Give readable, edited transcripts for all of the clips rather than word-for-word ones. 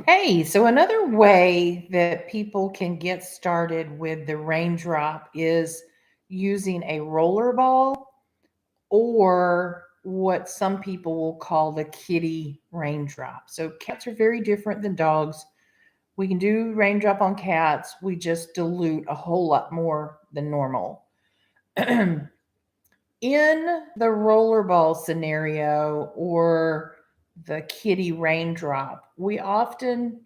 Hey, so another way that people can get started with the raindrop is using a roller ball or what some people will call the kitty raindrop. So cats are very different than dogs. We can do raindrop on cats, we just dilute a whole lot more than normal. In the rollerball scenario or the kitty raindrop, we often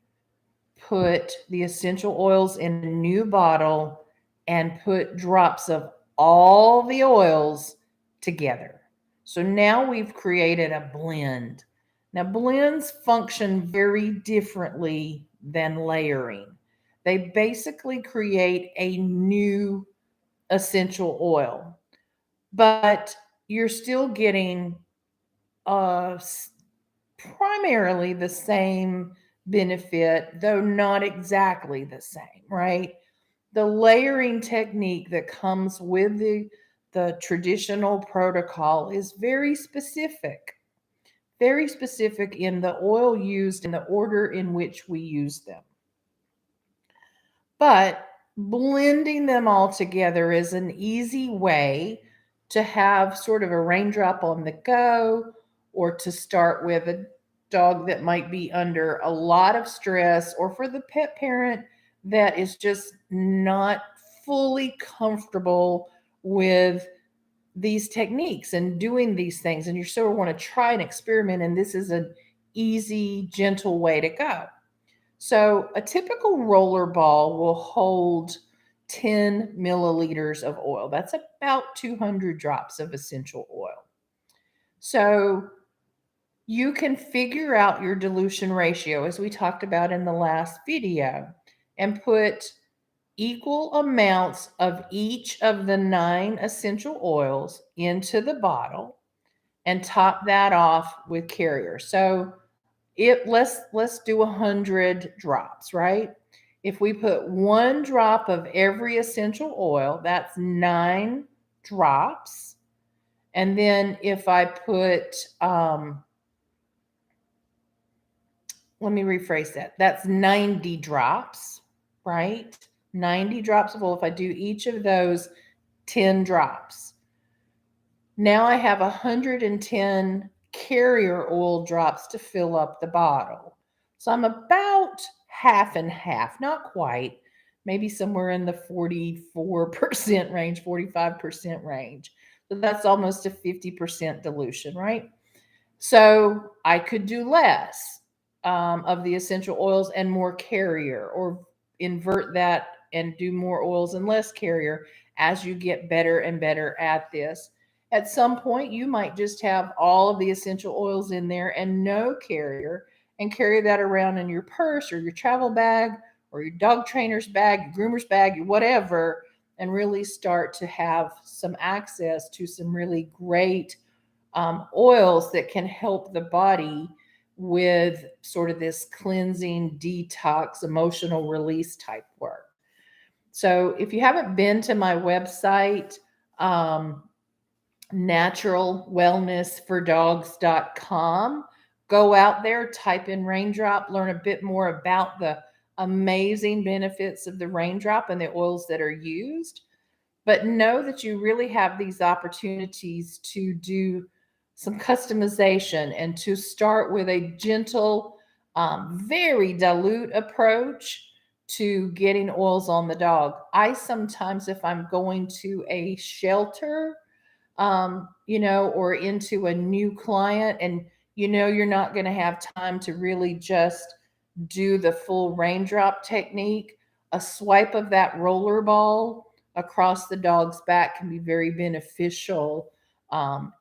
put the essential oils in a new bottle and put drops of all the oils together. So now we've created a blend. Now, blends function very differently than layering. They basically create a new essential oil, but you're still getting uh, primarily the same benefit, though not exactly the same, right? The layering technique that comes with the traditional protocol is very specific in the oil used and the order in which we use them. But blending them all together is an easy way to have sort of a raindrop on the go or to start with a dog that might be under a lot of stress or for the pet parent that is just not fully comfortable with these techniques and doing these things and you sort of want to try and experiment and this is an easy gentle way to go. So a typical roller ball will hold 10 milliliters of oil. That's about 200 drops of essential oil. So you can figure out your dilution ratio, as we talked about in the last video, and put equal amounts of each of the 9 essential oils into the bottle and top that off with carrier. So let's do 100 drops, right? If we put 1 drop of every essential oil, that's 9 drops. And then if I put let me rephrase that. That's 90 drops, right? 90 drops of oil. If I do each of those 10 drops, now I have 110 carrier oil drops to fill up the bottle. So I'm about half and half, not quite, maybe somewhere in the 44% range, 45% range. So that's almost a 50% dilution, right? So I could do less of the essential oils and more carrier, or invert that and do more oils and less carrier as you get better and better at this. At some point, you might just have all of the essential oils in there and no carrier, and carry that around in your purse or your travel bag or your dog trainer's bag, your groomer's bag, your whatever, and really start to have some access to some really great oils that can help the body with sort of this cleansing, detox, emotional release type work. So if you haven't been to my website, um, naturalwellnessfordogs.com, go out there, type in raindrop, learn a bit more about the amazing benefits of the raindrop and the oils that are used. But know that you really have these opportunities to do some customization and to start with a gentle, very dilute approach to getting oils on the dog. I sometimes, if I'm going to a shelter, or into a new client, and you're not going to have time to really just do the full raindrop technique, a swipe of that roller ball across the dog's back can be very beneficial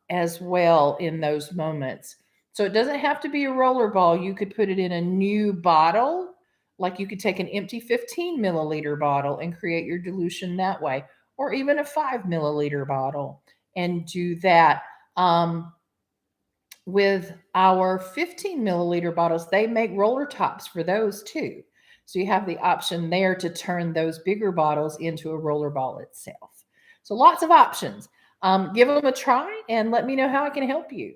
as well in those moments. So it doesn't have to be a roller ball. You could put it in a new bottle, like you could take an empty 15 milliliter bottle and create your dilution that way, or even a 5 milliliter bottle and do that. With our 15 milliliter bottles, they make roller tops for those too. So you have the option there to turn those bigger bottles into a roller ball itself. So lots of options. Give them a try and let me know how I can help you.